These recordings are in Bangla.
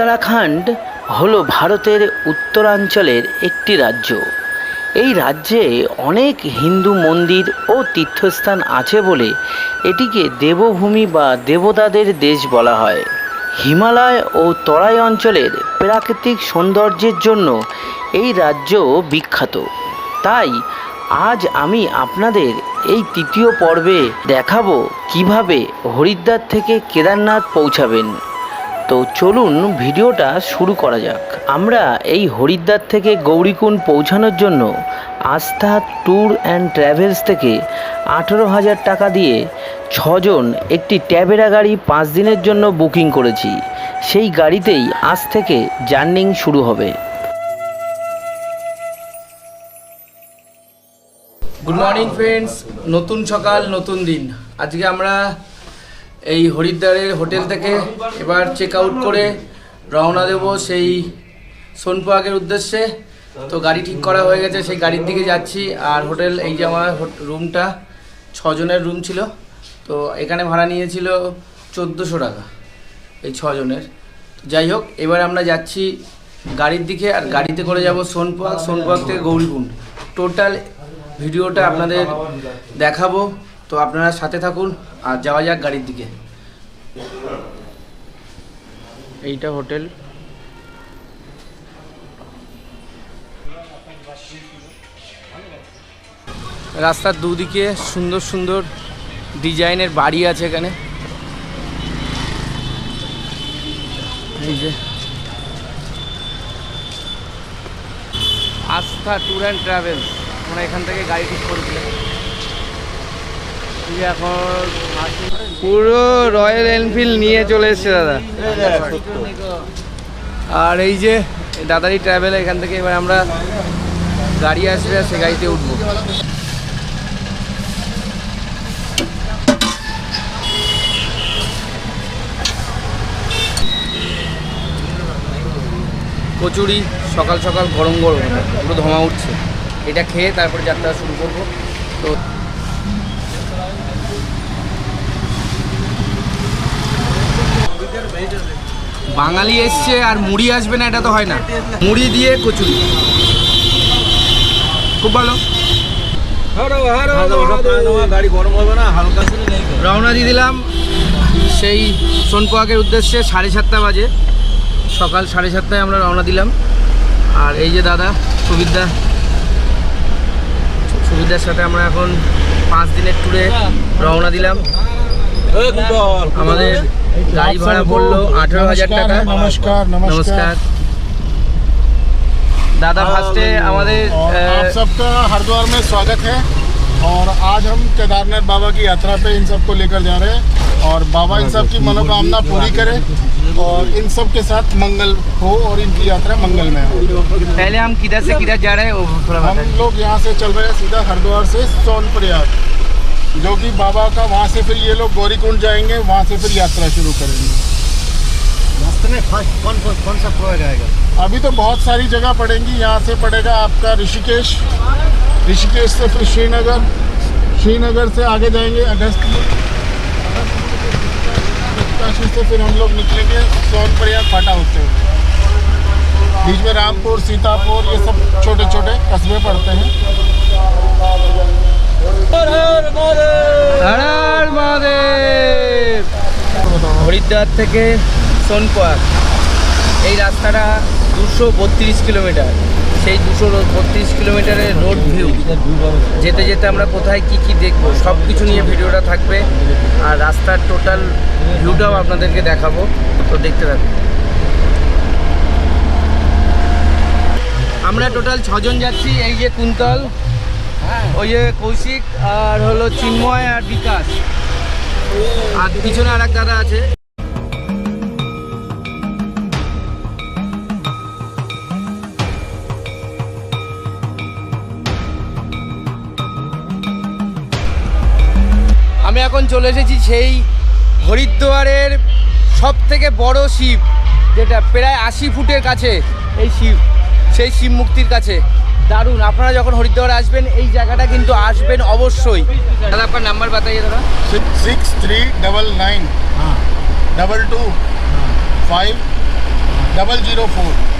উত্তরাখণ্ড হলো ভারতের উত্তরাঞ্চলের একটি রাজ্য। এই রাজ্যে অনেক হিন্দু মন্দির ও তীর্থস্থান আছে বলে এটিকে দেবভূমি বা দেবতাদের দেশ বলা হয়। হিমালয় ও তরাই অঞ্চলের প্রাকৃতিক সৌন্দর্যের জন্য এই রাজ্য বিখ্যাত। তাই আজ আমি আপনাদের এই তৃতীয় পর্বে দেখাবো কিভাবে হরিদ্বার থেকে কেদারনাথ পৌঁছাবেন। তো চলুন ভিডিওটা শুরু করা যাক। আমরা এই হরিদ্বার থেকে গৌরীকুণ্ড পৌঁছানোর জন্য আস্থা ট্যুর অ্যান্ড ট্র্যাভেলস থেকে 18,000 টাকা দিয়ে 6 জন একটি ট্যাবেরা গাড়ি 5 দিনের জন্য বুকিং করেছি। সেই গাড়িতেই আজ থেকে জার্নি শুরু হবে। গুড মর্নিং ফ্রেন্ডস, নতুন সকাল নতুন দিন। আজকে আমরা এই হরিদ্বারের হোটেল থেকে এবার চেক আউট করে রওনা দেব সেই সোনপ্রয়াগের উদ্দেশ্যে। তো গাড়ি ঠিক করা হয়ে গেছে, সেই গাড়ির দিকে যাচ্ছি। আর হোটেল, এই যে আমার রুমটা 6 জনের রুম ছিল, তো এখানে ভাড়া নিয়েছিল 1400 টাকা এই 6 জনের। যাই হোক, এবার আমরা যাচ্ছি গাড়ির দিকে, আর গাড়িতে করে যাব সোনপ্রয়াগ থেকে গৌরীকুণ্ড। টোটাল ভিডিওটা আপনাদের দেখাবো, তো আপনারা সাথে থাকুন আর যাওয়া যাক গাড়ির দিকে। এইটা হোটেল। রাস্তার দুদিকে সুন্দর সুন্দর ডিজাইনের বাড়ি আছে এখানে। এই যে আস্থা ট্যুর অ্যান্ড ট্রাভেলস, আমরা এখান থেকে গাড়ি ঠিক করেছিলাম। এখন পুরো রয়্যাল এনফিল্ড নিয়ে চলে এসছে দাদা। আর এই যে দাদারি ট্রাভেল, এখান থেকে এবার আমরা গাড়ি আসবে, সে গাড়িতে উঠবো। কচুরি সকাল সকাল গরম গরম, পুরো ধোঁয়া উঠছে। এটা খেয়ে তারপরে যাত্রা শুরু করবো। তো বাঙালি এসছে আর মুড়ি আসবে না, এটা তো হয় না। মুড়ি দিয়ে কচুরি খুব ভালো। গাড়ি গরম হবে না, হালকা রওনা দিয়ে দিলাম সেই সোনপ্রয়াগের উদ্দেশ্যে। 7:30 বাজে, সকাল 7:30 আমরা রওনা দিলাম। আর এই যে দাদা সুবিধার সাথে আমরা এখন 5 দিনের ট্যুরে রওনা দিলাম। আমাদের গাড়ি ভাড়া পড়লো 18,000 টাকা। নমস্কার दादा। फास्टे हमारे आप सबका हरिद्वार में स्वागत है। और आज हम केदारनाथ बाबा की यात्रा पे इन सबको लेकर जा रहे हैं, और बाबा इन सब की मनोकामना पूरी करे और इन सब के साथ मंगल हो और इनकी यात्रा मंगलमय हो। पहले हम किधर से किधर जा रहे हैं वो थोड़ा हम लोग यहाँ से चल रहे हैं सीधा हरिद्वार से सोनप्रयाग, जो कि बाबा का, वहाँ से फिर ये लोग गौरीकुंड जाएंगे, वहाँ से फिर यात्रा शुरू करेंगे। रास्ते में फर्स्ट कौन सा प्रयाग आएगा? अभी तो बहुत सारी जगह पड़ेंगी। यहाँ से पड़ेगा आपका ऋषिकेश, ऋषिकेश से फिर श्रीनगर, श्रीनगर से आगे जाएंगे अगस्त्य, काशी से फिर हम लोग निकलेंगे सोनप्रयाग फाटा होते हुए। बीच में रामपुर, सीतापुर, ये सब छोटे छोटे कस्बे पड़ते हैं। हर हर महादेव। হরিদ্বার থেকে সোনপ্রয়াগ এই রাস্তাটা 232 কিলোমিটার। সেই 232 কিলোমিটারের রোড ভিউ, যেতে যেতে আমরা কোথায় কি কি দেখবো সব কিছু নিয়ে ভিডিওটা থাকবে। আর রাস্তার টোটাল ভিউটাও আপনাদেরকে দেখাবো, তো দেখতে থাকুন। আমরা টোটাল 6 জন যাচ্ছি। এই যে কুন্তল, ওই যে কৌশিক, আর হলো চিন্ময় আর বিকাশ, আর পিছনে আর এক দাদা আছে। আমি এখন চলে এসেছি সেই হরিদ্বারের সব থেকে বড় শিব, যেটা প্রায় 80 ফুটের কাছে এই শিব, সেই শিব মুক্তির কাছে। দারুণ। আপনারা যখন হরিদ্বার আসবেন এই জায়গাটা কিন্তু আসবেন অবশ্যই। দাদা আপনার নাম্বার बताइए দাদা। 6399 22 5 004।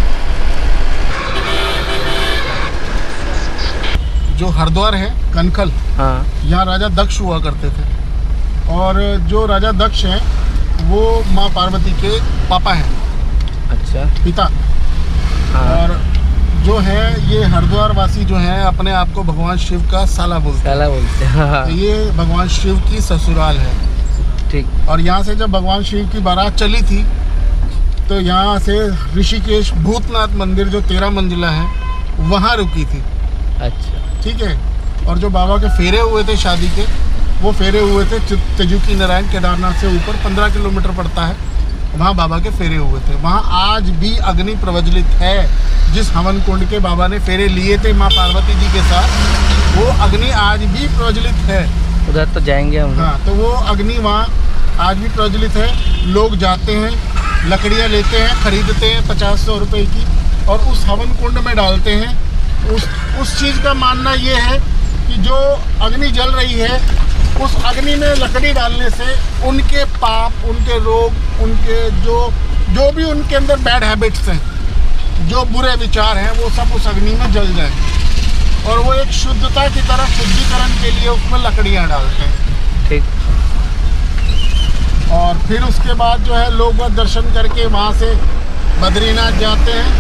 जो हरिद्वार है कनखल, हाँ यहाँ राजा दक्ष हुआ करते थे, और जो राजा दक्ष हैं वो माँ पार्वती के पापा हैं, अच्छा पिता। हाँ और जो है ये हरिद्वार वासी जो है अपने आप को भगवान शिव का साला बोलते हैं। साला बोलते हैं, हाँ तो ये भगवान शिव की ससुराल है। ठीक। और यहाँ से जब भगवान शिव की बारात चली थी तो यहाँ से ऋषिकेश भूतनाथ मंदिर जो 13 मंजिला है वहाँ रुकी थी। अच्छा ठीक है। और जो बाबा के फेरे हुए थे शादी के, वो फेरे हुए थे तेजुकी नारायण केदारनाथ से ऊपर 15 किलोमीटर पड़ता है, वहाँ बाबा के फेरे हुए थे। वहाँ आज भी अग्नि प्रज्वलित है। जिस हवन कुंड के बाबा ने फेरे लिए थे माँ पार्वती जी के साथ, वो अग्नि आज भी प्रज्वलित है। उधर तो जाएंगे हम। हाँ, तो वो अग्नि वहाँ आज भी प्रज्वलित है। लोग जाते हैं, लकड़ियाँ लेते हैं, खरीदते हैं 50-100 रुपए की, और उस हवन कुंड में डालते हैं। उस चीज़ का मानना ये है कि जो अग्नि जल रही है, उस अग्नि में लकड़ी डालने से उनके पाप, उनके रोग, उनके जो भी उनके अंदर बैड हैबिट्स हैं, जो बुरे विचार हैं, वो सब उस अग्नि में जल जाए। और वो एक शुद्धता की तरह शुद्धिकरण के लिए उसमें लकड़ियाँ डालते हैं। ठीक। और फिर उसके बाद जो है लोग वह दर्शन करके वहाँ से बद्रीनाथ जाते हैं।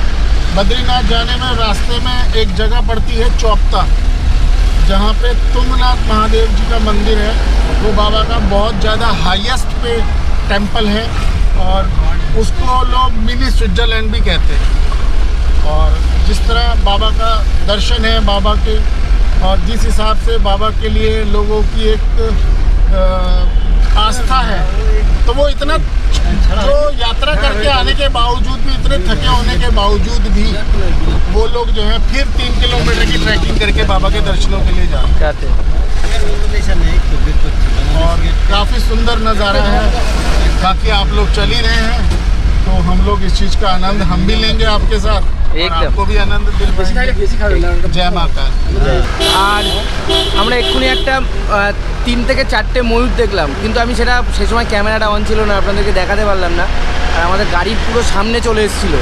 बद्रीनाथ जाने में रास्ते में एक जगह पड़ती है चौपता, जहाँ पे तुंगनाथ महादेव जी का मंदिर है। वो बाबा का बहुत ज़्यादा हाईएस्ट पे टेम्पल है, और उसको लोग मिनी स्विट्ज़रलैंड भी कहते हैं। और जिस तरह बाबा का दर्शन है बाबा के, और जिस हिसाब से बाबा के लिए लोगों की एक आस्था है, तो वो इतना जो यात्रा करके आने के बावजूद भी, इतने थके होने के बावजूद भी, वो लोग जो है फिर 3 किलोमीटर की ट्रैकिंग करके बाबा के दर्शनों के लिए जाते हैं। और काफ़ी सुंदर नज़ारा है। बाकी आप लोग चल ही रहे हैं, तो हम लोग इस चीज़ का आनंद हम भी लेंगे आपके साथ, और आपको भी आनंद दिल पाएंगे। जय महाकाल। আর আমরা এক্ষুনি একটা 3 থেকে 4টে ময়ূর দেখলাম, কিন্তু আমি সেটা সেই সময় ক্যামেরাটা অন ছিল না, আপনাদেরকে দেখাতে পারলাম না। আর আমাদের গাড়ির পুরো সামনে চলে এসেছিলো,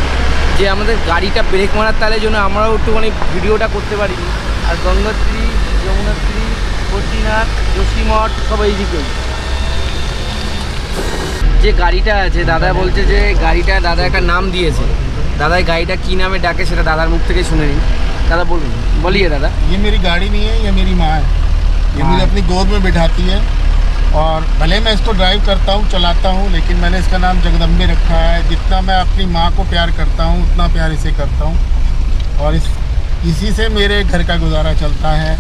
যে আমাদের গাড়িটা ব্রেক মারার তালের জন্য আমরাও একটুখানি ভিডিওটা করতে পারিনি। আর গঙ্গোত্রী, যমুনোত্রী, বদ্রীনাথ, যোশীমঠ সব এইদিকেই। যে গাড়িটা আছে, দাদা বলছে যে গাড়িটা দাদা একটা নাম দিয়েছে। দাদা এই গাড়িটা কী নামে ডাকে সেটা दादार मुख থেকে শুনে নিন। दादा बोलिए दादा। ये मेरी गाड़ी नहीं है, ये मेरी माँ है। ये मुझे अपनी गोद में बिठाती है, और भले मैं इसको ड्राइव करता हूँ, चलाता हूँ, लेकिन मैंने इसका नाम जगदम्बे रखा है। जितना मैं अपनी माँ को प्यार करता हूँ, उतना प्यार इसे करता हूँ, और इसी से मेरे घर का गुजारा चलता है,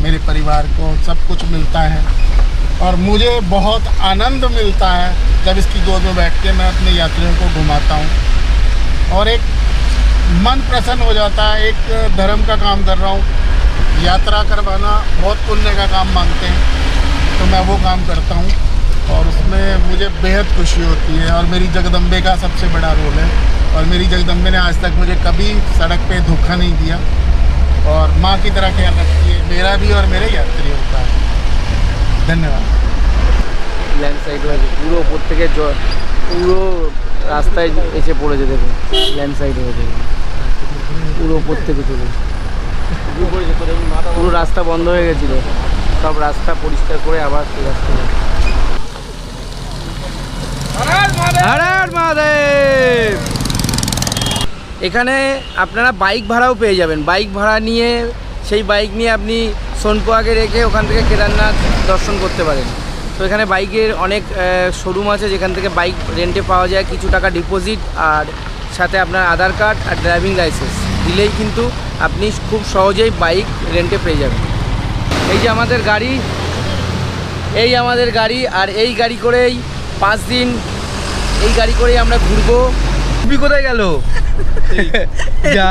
मेरे परिवार को सब कुछ मिलता है। और मुझे बहुत आनंद मिलता है जब इसकी गोद में बैठ के मैं अपने यात्रियों को घुमाता हूँ, और एक मन प्रसन्न हो जाता है। एक धर्म का काम कर रहा हूँ, यात्रा करवाना बहुत पुण्य का काम मांगते हैं, तो मैं वो काम करता हूँ, और उसमें मुझे बेहद खुशी होती है। और मेरी जगदम्बे का सबसे बड़ा रोल है, और मेरी जगदम्बे ने आज तक मुझे कभी सड़क पे धोखा नहीं दिया, और माँ की तरह ख्याल रखती है मेरा भी और मेरे यात्रियों का। धन्यवाद। ল্যান্ডস্লাইড হয়েছে পুরো ওপর থেকে, পুরো রাস্তায় এসে পড়েছে, দেখুন ল্যান্ডস্লাইড হয়েছে পুরো ওপর থেকে চলে, পুরো রাস্তা বন্ধ হয়ে গেছিলো। সব রাস্তা পরিষ্কার করে আবার সেই রাস্তা। হর হর মহাদেব। এখানে আপনারা বাইক ভাড়াও পেয়ে যাবেন। বাইক ভাড়া নিয়ে, সেই বাইক নিয়ে আপনি সোনপুয়াকে রেখে ওখান থেকে কেদারনাথ দর্শন করতে পারেন। তো এখানে বাইকের অনেক শোরুম আছে, যেখান থেকে বাইক রেন্টে পাওয়া যায়। কিছু টাকা ডিপোজিট, আর সাথে আপনার আধার কার্ড আর ড্রাইভিং লাইসেন্স দিলেই কিন্তু আপনি খুব সহজেই বাইক রেন্টে পেয়ে যাবেন। এই যে আমাদের গাড়ি, এই আমাদের গাড়ি, আর এই গাড়ি করেই 5 দিন এই গাড়ি করেই আমরা ঘুরবো। টুপি কোথায় গেল? যা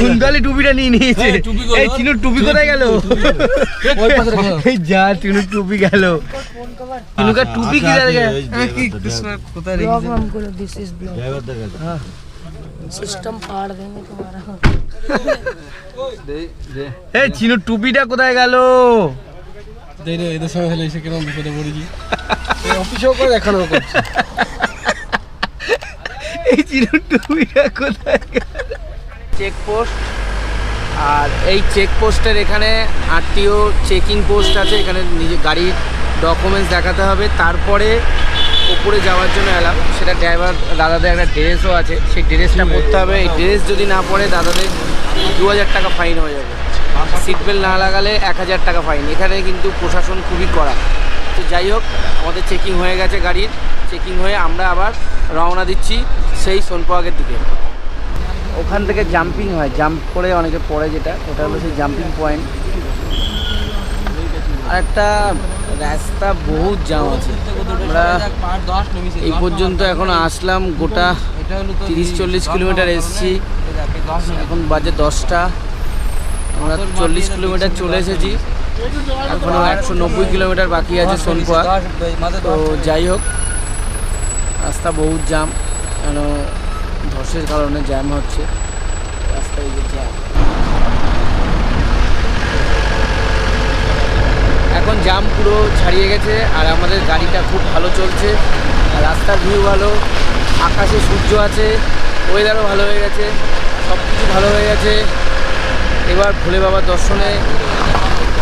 কুন্দালি টুপিটা নিয়ে নিয়েছে। এই চিনুর টুপি কোথায় গেল? যা চিনুর টুপি গেল। চিনুকার টুপি কি কোথায় सिस्टम फाड़ देंगे तुम्हारा। এই চিনুর টুপিটা কোথায় গেল? এদের সঙ্গে হলে এসে কেন বিপদে পড়েছি। অফিসেও করে দেখানো করছে। চেকপোস্ট, আর এই চেকপোস্টের এখানে আরটিও চেকিং পোস্ট আছে। এখানে নিজে গাড়ির ডকুমেন্টস দেখাতে হবে, তারপরে উপরে যাওয়ার জন্য এলাম। সেটা ড্রাইভার দাদাদের একটা ড্রেসও আছে, সেই ড্রেসটা পরতে হবে। এই ড্রেস যদি না পরে দাদাদের 2000 টাকা ফাইন হয়ে যাবে। সিট বেল্ট না লাগালে 1000 টাকা ফাইন। এখানে কিন্তু প্রশাসন খুবই কড়া। তো যাই হোক, আমাদের চেকিং হয়ে গেছে, গাড়ির চেকিং হয়ে আমরা আবার রওনা দিচ্ছি সেই সোনপ্রয়াগের দিকে। ওখান থেকে জাম্পিং হয়, জাম্প করে অনেকে পড়ে, যেটা ওটা হলো সেই জাম্পিং পয়েন্ট। আর একটা রাস্তা বহুত জ্যাম আছে। আমরা এই পর্যন্ত এখন আসলাম, গোটা 30-40 কিলোমিটার এসেছি। এখন বাজে 10টা, আমরা 40 কিলোমিটার চলে এসেছি। এখনও 190 কিলোমিটার বাকি আছে সোনপ্রয়াগ। তো যাই হোক, রাস্তা বহুত জ্যাম, কেন ধসের কারণে জ্যাম হচ্ছে রাস্তায়, যে জ্যাম। এখন জ্যাম পুরো ছাড়িয়ে গেছে, আর আমাদের গাড়িটা খুব ভালো চলছে। আর রাস্তার ভিউ ভালো, আকাশে সূর্য আছে, ওয়েদারও ভালো হয়ে গেছে, সব কিছু ভালো হয়ে গেছে। এবার ভোলে বাবার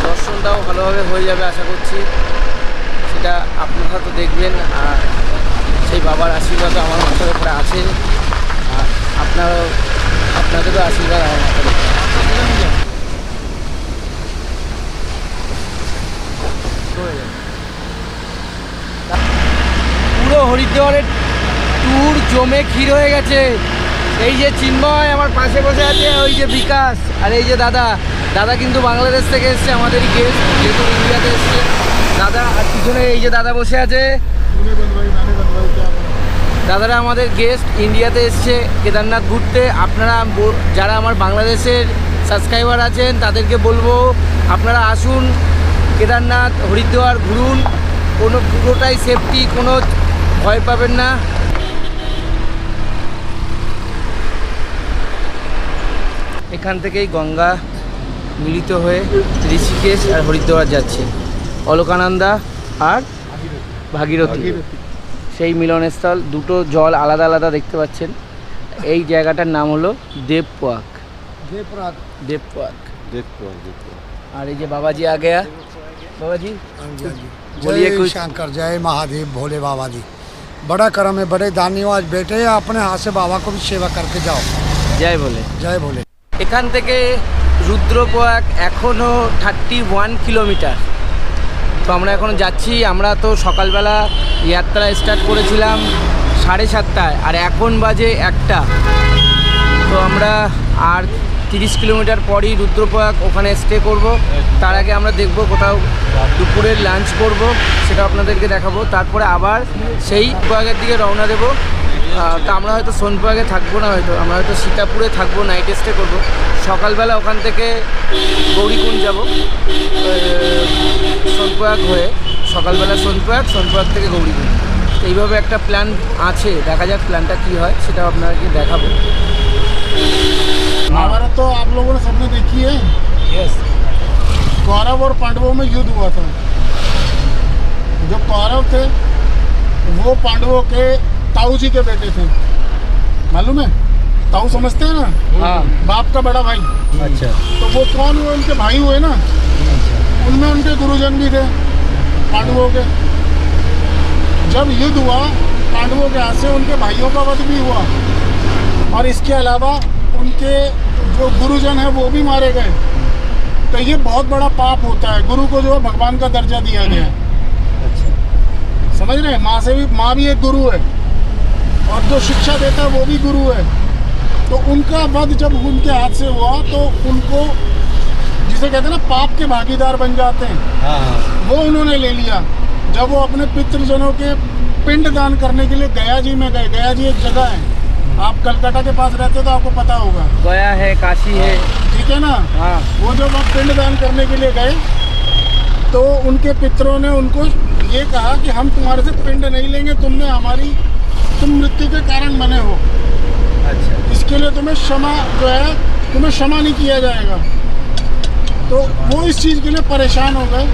দর্শনটাও ভালোভাবে হয়ে যাবে আশা করছি। সেটা আপনারা তো দেখবেন, আর সেই বাবার আশীর্বাদও আমার মাথার উপরে আছে, আর আপনাদেরও আশীর্বাদ আমার মাথার উপরে। পুরো হরিদ্বারের ট্যুর জমে ক্ষীর হয়ে গেছে। এই যে চিন্ময় আমার পাশে বসে আছে, ওই যে বিকাশ, আর এই যে দাদা কিন্তু বাংলাদেশ থেকে এসছে, আমাদেরই গেস্ট, যেহেতু ইন্ডিয়াতে এসছে দাদা। আর পিছনে এই যে দাদা বসে আছে, দাদারা আমাদের গেস্ট, ইন্ডিয়াতে এসছে কেদারনাথ ঘুরতে। আপনারা যারা আমার বাংলাদেশের সাবস্ক্রাইবার আছেন তাদেরকে বলবো, আপনারা আসুন কেদারনাথ, হরিদ্বার ঘুরুন, পুরোটাই সেফটি, কোনো ভয় পাবেন না। এখান থেকেই গঙ্গা মিলিত হয়ে ঋষিকেশ আর হরিদ্বার যাচ্ছে, অলকানন্দা আর ভাগীরথী, সেই মিলনস্থল। দুটো জল আলাদা আলাদা দেখতে পাচ্ছেন। এই জায়গাটার নাম হলো দেবপ্রয়াগ। আর এই যে বাবাজি आ गया। बाबाजी बोलिए जय कुछ। शंकर, जय महादेव, भोले बाबा जी। बड़ा करम है, बड़े दानी आज बैठे हैं, अपने हाथ से बाबा को भी सेवा करके जाओ। জয় বলে। जय भोले। এখান থেকে রুদ্রপ্রয়াগ এখনও 31 কিলোমিটার। তো আমরা এখন যাচ্ছি। আমরা তো সকালবেলা যাত্রা স্টার্ট করেছিলাম 7:30টায়, আর এখন বাজে 1টা। তো আমরা আর 30 কিলোমিটার পরই রুদ্রপ্রয়াগ, ওখানে স্টে করব। তার আগে আমরা দেখব কোথাও দুপুরের লাঞ্চ করব, সেটা আপনাদেরকে দেখাবো। তারপরে আবার সেই প্রয়াগের দিকে রওনা দেব। তা আমরা হয়তো সোনপ্রয়াগে থাকবো না, হয়তো আমরা হয়তো সীতাপুরে থাকবো, নাইট স্টে করবো। সকালবেলা ওখান থেকে গৌরীকুণ্ড যাব, সোনপ্রয়াগ হয়ে সকালবেলা সোনপ্রয়াগ থেকে গৌরীকুণ্ড। এইভাবে একটা প্ল্যান আছে, দেখা যাক প্ল্যানটা কী হয়, সেটা আপনাদেরকে দেখাবো। महाभारत तो आप लोगों ने सबने देखी है। कौरव और पांडवों में युद्ध हुआ था। जो कौरव थे वो पांडवों के ताऊ जी के बेटे थे, मालूम है? ताऊ समझते हैं ना? हाँ। बाप का बड़ा भाई। अच्छा। तो वो कौन हुए? उनके भाई हुए ना। उनमें उनके गुरुजन भी थे पांडवों के। जब युद्ध हुआ पांडवों के हाथ से उनके भाइयों का वध भी हुआ, और इसके अलावा उनके जो गुरुजन है वो भी मारे गए। तो ये बहुत बड़ा पाप होता है। गुरु को जो है भगवान का दर्जा दिया गया है। अच्छा। समझ रहे हैं? माँ भी एक गुरु है, और जो शिक्षा देता है वो भी गुरु है। तो उनका वध जब उनके हाथ से हुआ तो उनको, जिसे कहते हैं ना, पाप के भागीदार बन जाते हैं, वो उन्होंने ले लिया। जब वो अपने पितृजनों के पिंड दान करने के लिए गया जी में गए। गया जी एक जगह है, आप कलकत्ता के पास रहते तो आपको पता होगा। गया है, काशी है, ठीक है ना? हाँ। वो जब आप पिंड दान करने के लिए गए तो उनके पितरों ने उनको ये कहा कि हम तुम्हारे से पिंड नहीं लेंगे, तुम मृत्यु के कारण बने हो। अच्छा। इसके लिए तुम्हें क्षमा नहीं किया जाएगा। तो वो इस चीज़ के लिए परेशान हो गए।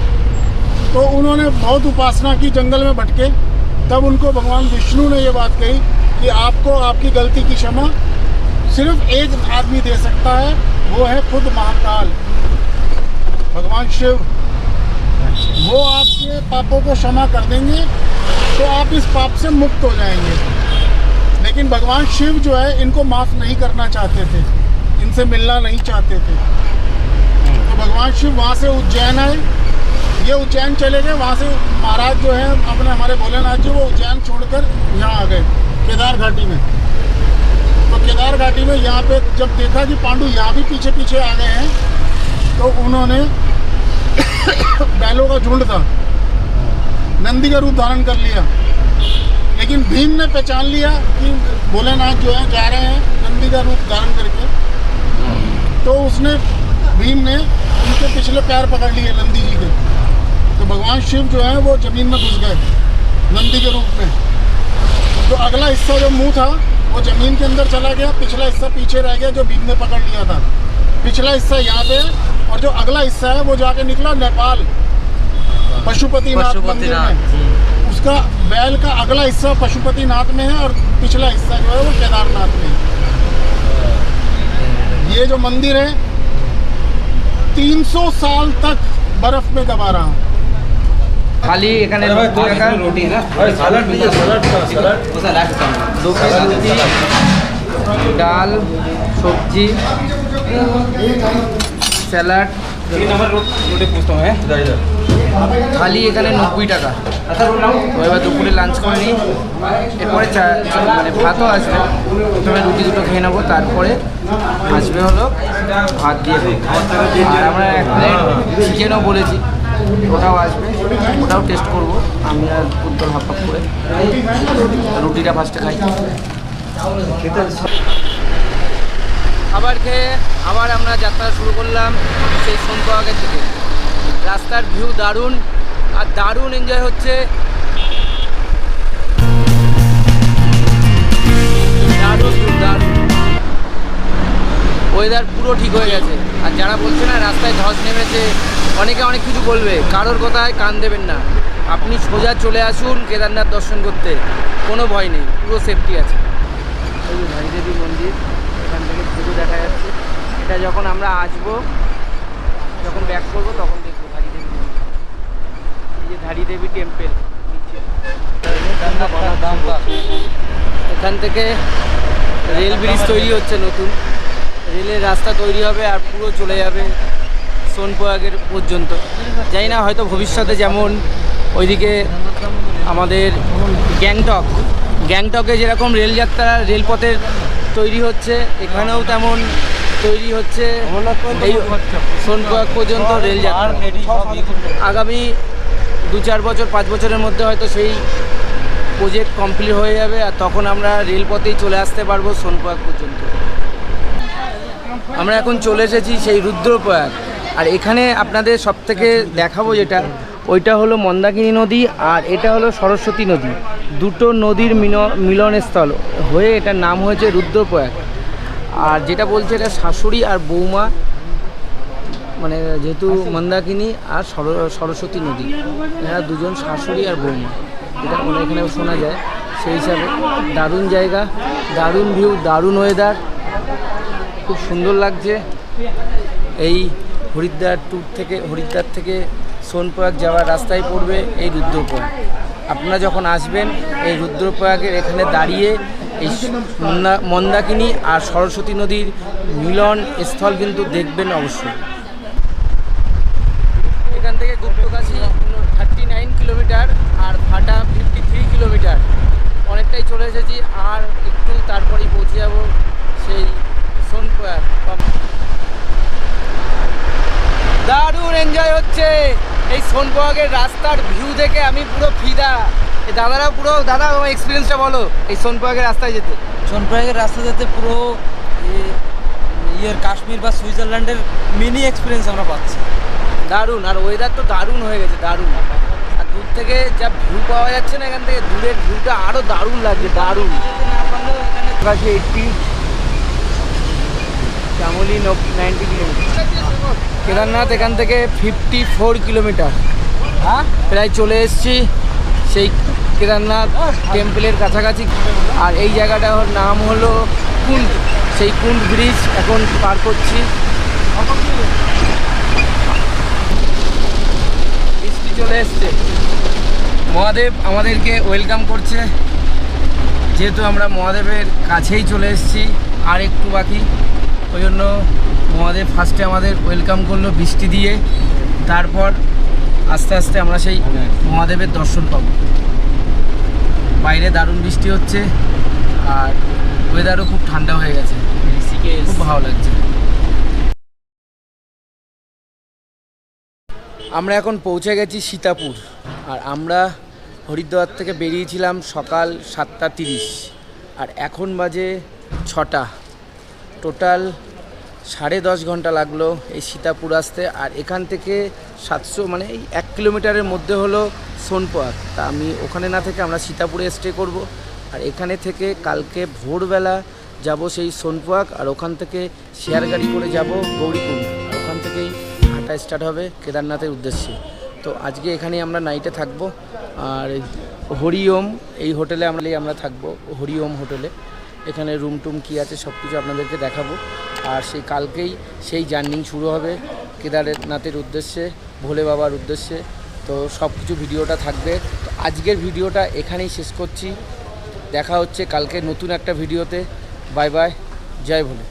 तो उन्होंने बहुत उपासना की, जंगल में भटके। तब उनको भगवान विष्णु ने ये बात कही कि कि आपको आपकी गलती की क्षमा सिर्फ एक आदमी दे सकता है, वो है खुद महाकाल भगवान शिव। वो आपके पापों को क्षमा कर देंगे तो आप इस पाप से मुक्त हो जाएंगे। लेकिन भगवान शिव जो है इनको माफ़ नहीं करना चाहते थे, इनसे मिलना नहीं चाहते थे। तो भगवान शिव वहाँ से उज्जैन आए, ये उज्जैन चले गए। वहाँ से महाराज जो है अपने हमारे भोलेनाथ जी वो उज्जैन छोड़कर यहाँ आ गए केदार घाटी में। तो केदार घाटी में यहाँ पे जब देखा कि पांडु यहाँ भी पीछे पीछे आ गए हैं, तो उन्होंने बैलों का झुंड था, नंदी का रूप धारण कर लिया। लेकिन भीम ने पहचान लिया कि भोलेनाथ जो है जा रहे हैं नंदी का रूप धारण करके, तो उसने भीम ने उनके पिछले पैर पकड़ लिए नंदी जी के। तो भगवान शिव जो है वो ज़मीन में घुस गए नंदी के रूप में। तो अगला हिस्सा जो मुंह था वो ज़मीन के अंदर चला गया, पिछला हिस्सा पीछे रह गया जो भीम ने पकड़ लिया था। पिछला हिस्सा यहाँ पे और जो अगला हिस्सा है वो जाके निकला नेपाल पशुपतिनाथ मंदिर में। उसका बैल का अगला हिस्सा पशुपतिनाथ में है और पिछला हिस्सा जो है वो केदारनाथ में है। ये जो मंदिर है 300 साल तक बर्फ में दबा रहा। खाली এখানে 90 টাকা রুটি না স্যালাড নিয়ে স্যালাড দো পিস রুটি ডাল সবজি স্যালাড খালি এখানে 90 টাকা। তো এবার দুপুরে লাঞ্চ করে নিই, এরপরে মানে ভাতও আসবে। প্রথমে রুটি দুটো খেয়ে নেবো, তারপরে আসবে হলো ভাত দিয়ে। আর আমরা এক প্লেট চিকেনও বলেছি, ওটাও আসবে, ওটাও টেস্ট করবো আমি আর উত্তর হাফ হাফ করে। রুটিটা ফার্স্টে খাই। খাবার খেয়ে আবার আমরা যাত্রা শুরু করলাম সেই সোনপাহাড়ের থেকে। রাস্তার ভিউ দারুণ, আর দারুণ এনজয় হচ্ছে, দারুণ দারুণ। ওয়েদার পুরো ঠিক হয়ে গেছে। আর যারা বলছে না রাস্তায় ধস নেমেছে, অনেকে অনেক কিছু বলবে, কারোর কথায় কান দেবেন না। আপনি সোজা চলে আসুন কেদারনাথ দর্শন করতে, কোনো ভয় নেই, পুরো সেফটি আছে। এই যে ধারী দেবী মন্দির, এখান থেকে পুরো দেখা যাচ্ছে। এটা যখন আমরা আসবো, যখন ব্যাক করবো তখন দেখবো ধারী দেবী মন্দির। এই যে ধারী দেবী টেম্পেল নিচে। এখান থেকে রেল ব্রিজ তৈরি হচ্ছে, নতুন রেলের রাস্তা তৈরি হবে আর পুরো চলে যাবে সোনপ্রয়াগের পর্যন্ত। জানি না, হয়তো ভবিষ্যতে যেমন ওইদিকে আমাদের গ্যাংটকে যেরকম রেলযাত্রা রেলপথের তৈরি হচ্ছে, এখানেও তেমন তৈরি হচ্ছে এই সোনপ্রয়াগ পর্যন্ত রেলযাত্রা। আগামী 2-4 বছর 5 বছরের মধ্যে হয়তো সেই প্রজেক্ট কমপ্লিট হয়ে যাবে, আর তখন আমরা রেলপথেই চলে আসতে পারবো সোনপ্রয়াগ পর্যন্ত। আমরা এখন চলে এসেছি সেই রুদ্রপ্রয়াগ। আর এখানে আপনাদের সব থেকে দেখাবো যেটা, ওইটা হলো মন্দাকিনী নদী আর এটা হলো সরস্বতী নদী। দুটো নদীর মিলনস্থল হয়ে এটার নাম হয়েছে রুদ্রপ্রয়াগ। আর যেটা বলছে এটা শাশুড়ি আর বৌমা, মানে যেহেতু মন্দাকিনী আর সরস্বতী নদী, এরা দুজন শাশুড়ি আর বৌমা, এটা মানে এখানে শোনা যায়। সেই হিসাবে দারুণ জায়গা, দারুণ ভিউ, দারুণ ওয়েদার, খুব সুন্দর লাগছে। এই হরিদ্বার থেকে সোনপ্রয়াগ যাওয়ার রাস্তায় পড়বে এই রুদ্রপ্রয়াগ। আপনারা যখন আসবেন এই রুদ্রপ্রয়াগের এখানে দাঁড়িয়ে এই মন্দাকিনী আর সরস্বতী নদীর মিলন স্থল কিন্তু দেখবেন অবশ্যই। এখান থেকে গুপ্তকাশী 39 কিলোমিটার আর ভাটা 53 কিলোমিটার, অনেকটাই চলে এসেছি। আর একটু তারপরেই পৌঁছে যাব সেই সোনপ্রয়াগ। দারুণ এনজয় হচ্ছে এই সোনপ্রয়াগের রাস্তার ভিউ দেখে, আমি পুরো ফিদা। এই দাদারা পুরো, দাদা আমার এক্সপিরিয়েন্সটা বলো এই সোনপ্রয়াগের রাস্তায় যেতে। সোনপ্রয়াগের রাস্তা যেতে পুরো কাশ্মীর বা সুইজারল্যান্ডের মিনি এক্সপিরিয়েন্স আমরা পাচ্ছি। দারুণ, আর ওয়েদার তো দারুণ হয়ে গেছে, দারুণ। আর দূর থেকে যা ভিউ পাওয়া যাচ্ছে না, এখান থেকে দূরের ভিউটা আরও দারুণ লাগছে, দারুণ। কাছে 80, চামোলি 90 কিলোমিটার, কেদারনাথ এখান থেকে 54 কিলোমিটার। প্রায় চলে এসেছি সেই কেদারনাথ টেম্পলের কাছাকাছি। আর এই জায়গাটার নাম হলো কুন্ড। সেই কুন্ড ব্রিজ এখন পার করছি। বৃষ্টি চলে এসছে। মহাদেব আমাদেরকে ওয়েলকাম করছে, যেহেতু আমরা মহাদেবের কাছেই চলে এসেছি, আর একটু বাকি। ওই জন্য মহাদেব ফার্স্টে আমাদের ওয়েলকাম করলো বৃষ্টি দিয়ে, তারপর আস্তে আস্তে আমরা সেই মহাদেবের দর্শন পাবো। বাইরে দারুণ বৃষ্টি হচ্ছে আর ওয়েদারও খুব ঠান্ডা হয়ে গেছে, খুব ভালো লাগছে। আমরা এখন পৌঁছে গেছি সীতাপুর। আর আমরা হরিদ্বার থেকে বেরিয়েছিলাম সকাল 7:30 আর এখন বাজে 6টা। টোটাল 10.5 ঘন্টা লাগলো এই সীতাপুর আসতে। আর এখান থেকে 700 মানে এই 1 কিলোমিটারের মধ্যে হলো সোনপাক। তা আমি ওখানে না থেকে আমরা সীতাপুরে স্টে করব। আর এখানে থেকে কালকে ভোরবেলা যাব সেই সোনপাক, আর ওখান থেকে শেয়ার গাড়ি করে যাব গৌরীকুণ্ড। আর ওখান থেকেই হাঁটা স্টার্ট হবে কেদারনাথের উদ্দেশ্যে। তো আজকে এখানেই আমরা নাইটে থাকবো। আর হরিওম এই হোটেলে আমরা থাকবো, হরিওম হোটেলে। এখানে রুম টুম কী আছে সব কিছু আপনাদেরকে দেখাবো। আর সেই কালকেই সেই জার্নি শুরু হবে কেদারনাথের উদ্দেশ্যে, ভোলে বাবার উদ্দেশ্যে। তো সব কিছু ভিডিওটা থাকবে। তো আজকের ভিডিওটা এখানেই শেষ করছি। দেখা হচ্ছে কালকে নতুন একটা ভিডিওতে। বাই বাই, জয় ভোলে।